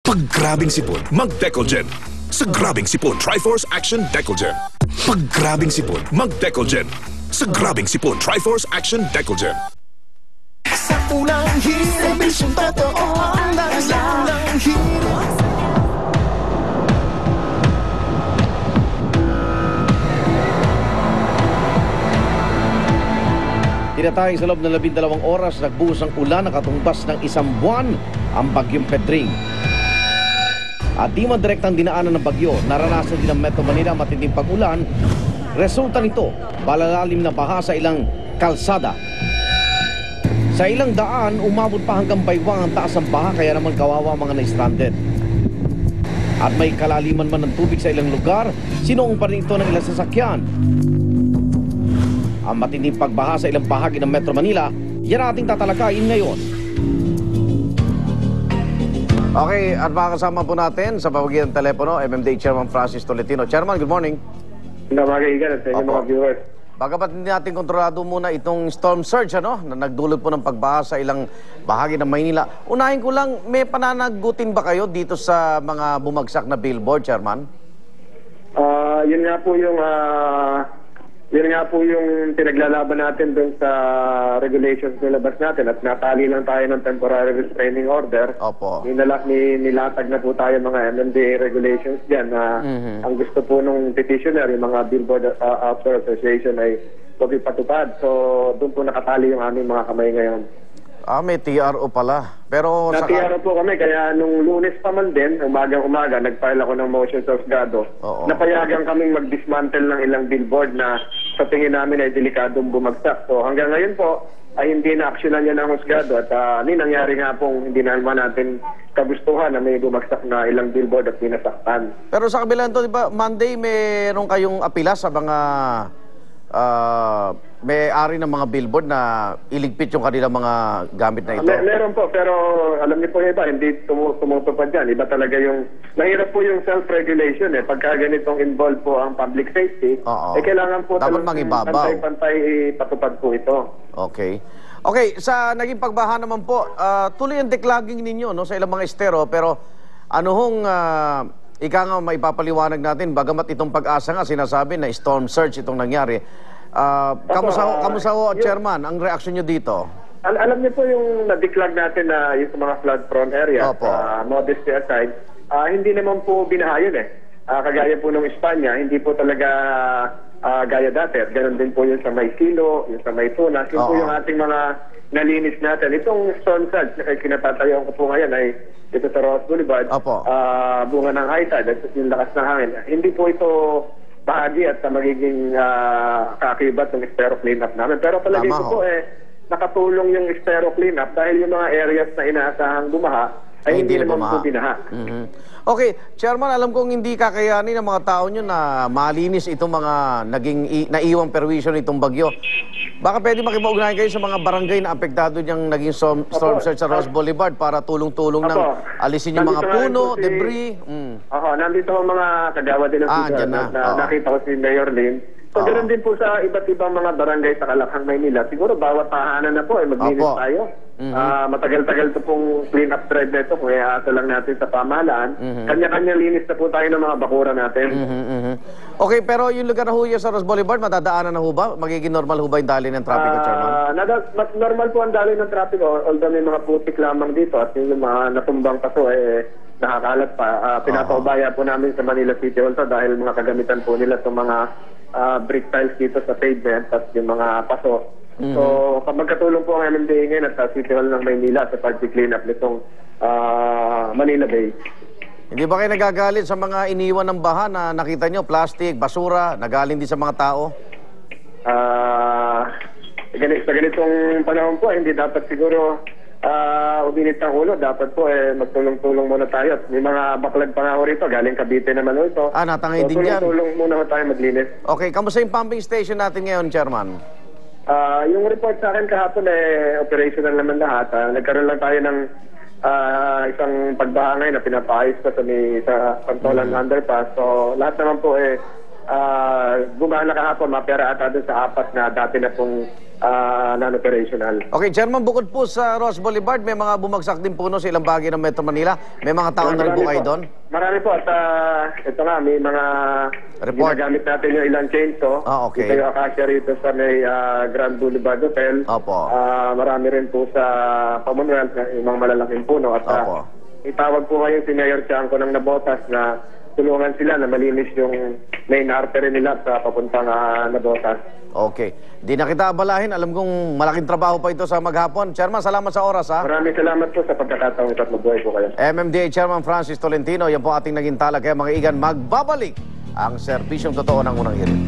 Pag grabing sipon, mag-Decolgen. Sa grabing sipon, Triforce Action Decolgen. Pag grabing sipon, mag-Decolgen. Sa grabing sipon, Triforce Action Decolgen. Sa unang hero, misyong totoo ang unang hero. Tinatayang sa loob ng 12 oras, nagbuhos ang ulan na katumbas ng 1 buwan ang bagyong Pedring. At di man direktang dinaanan ng bagyo, naranasan din ng Metro Manila matinding pag-ulan. Resulta nito, malalalim na baha sa ilang kalsada. Sa ilang daan, umabot pa hanggang baywang ang taas ng baha, kaya naman kawawa mga na-stranded. At may kalaliman man ng tubig sa ilang lugar, sinuong pa rin ito ng ilang sasakyan. Ang matinding pagbaha sa ilang bahagi ng Metro Manila, yan ating tatalakayin ngayon. Okay, at makakasama po natin sa pagitan ng telepono, MMDA Chairman Francis Tolentino. Chairman, good morning. Namagigan sa inyo mga viewers. Bagamat hindi natin kontrolado muna itong storm surge na nagdulot po ng pagbaha sa ilang bahagi ng Maynila. Unahin ko lang, may pananagutin ba kayo dito sa mga bumagsak na billboard, Chairman? Yun nga po yung pinaglalaban natin doon sa regulations na labas natin at natali lang tayo ng temporary restraining order. Opo. Nilatag na po tayo mga MMDA regulations dyan na ang gusto po nung petitioner, yung mga Billboard Outdoor Association ay huwag ipatupad. So doon po nakatali yung aming mga kamay ngayon. May TRO pala. Pero TRO po kami, kaya nung Lunes pa man din, umagang-umaga, nag-file ako ng motion sa Husgado. Napayagan kaming mag-dismantle ng ilang billboard na sa tingin namin ay delikadong bumagsak. So hanggang ngayon po, ay hindi na-actionan yan ng Husgado. At nangyari nga pong hindi naman natin kagustuhan na may bumagsak na ilang billboard at pinasaktan. Pero sa kabilang to, di ba, Monday, meron kayong apila sa mga may-ari ng mga billboard na iligpit yung kanilang mga gamit na ito? Meron po, pero alam niyo po iba, hindi tumutupad dyan. Iba talaga yung, mahirap po yung self-regulation Pagka ganitong involved po ang public safety, kailangan po dapat mangibabaw. Pantay-pantay patupad po ito. Okay. Okay, sa naging pagbaha naman po, tuloy ang declogging ninyo sa ilang mga estero, pero ano hong ika nga maipapaliwanag natin, bagamat itong Pag-asa nga sinasabi na storm surge itong nangyari. Kamusta ho, Chairman, ang reaksyon nyo dito? Alam niyo po yung na-declog natin na yung mga flood-prone area, modesty aside, hindi naman po binahayon kagaya po nung Espanya, hindi po talaga gaya dati. Ganon din po yung sa may Silo, yung sa may Tunas, yun po yung ating mga nalinis natin. Itong storm surge na kinatatayo ko po ngayon ay dito sa Ross Boulevard, bunga ng high tide at yung lakas ng hangin. Hindi po ito bahagi at magiging kakibat ng estero cleanup namin. Pero palagi ko po nakatulong yung estero cleanup dahil yung mga areas na inaasahang bumaha ay hindi naman po binaha. Okay, Chairman, alam kong hindi kakayanin ng mga tao nyo na malinis itong mga naging naiwang perwisyo nitong bagyo. Baka pwede makipag-ugnayan kayo sa mga barangay na apektado niyang naging storm surge sa Ross Boulevard para tulong-tulong nang alisin yung mga puno, debris. Nandito ang mga kagawa din ng nakita ko si Mayor Lynn. So, ganoon din po sa iba't ibang mga barangay sa Kalakhang, Maynila. Siguro bawat tahanan na po maglinis tayo. Matagal-tagal to pong clean up drive na ito. Kung iaasa lang natin sa pamahalaan. Kanya-kanya linis na po tayo ng mga bakura natin. Okay, pero yung lugar na huya sa Ross Boulevard, matadaanan na ho ba? Magiging normal ho ba yung dali ng trapiko, Chairman? Normal po ang dali ng trapiko. Although may mga putik lamang dito at yung mga natumbang paso nakakalat pa. Pinapaubaya po namin sa Manila City Hall dahil mga kagamitan po nila sa mga brick tiles dito sa pavement at yung mga paso. So, magkatulong po ang MMDA ngayon at sa City Hall ng Maynila sa pag-clean up nitong Manila Bay. Hindi ba kayo nagagalit sa mga iniwan ng baha na nakita nyo, plastic, basura, nagaling din sa mga tao? Sa ganitong panahon po, hindi dapat siguro uminit ang ulo. Dapat po magtulong-tulong muna tayo. May mga baklag pa nga ho rito. Galing Cavite naman ho ito. Natangay din yan. Tulong-tulong muna ho tayo maglinis. Okay, kamusta yung pumping station natin ngayon, Chairman? Yung report sa akin kahapon operational naman lahat. Nagkaroon lang tayo ng isang pagbaha ngayon na pinapaayos ko sa Pantolan Underpass. So lahat naman po gumana kahapon, mapera ata doon sa 4 na dati na pong non-operational. Okay, Chairman, bukod po sa Ross Boulevard, may mga bumagsak din puno sa ilang bahagi ng Metro Manila. May mga tao na rin po kayo doon? Marami po at ito nga, may mga Report. ginagamit natin yung ilang chainsaw. Okay. Ito yung akasya rito sa may Grand Boulevard Hotel. Opo. Marami rin po sa Commonwealth, yung mga malalaking puno. At Opo. itawag po ngayon si Mayor Tiangco ng Navotas na tulungan sila na malinis yung main artery nila sa papuntang Navotas. Okay. Di na kita abalahin. Alam kong malaking trabaho pa ito sa maghapon. Chairman, salamat sa oras, ha? Maraming salamat po sa pagkakataong ito at mabuhay po kayo. MMDA Chairman Francis Tolentino, yan po ating naging tala. Kaya mga igan, magbabalik ang serbisyong totoo ng unang hirit.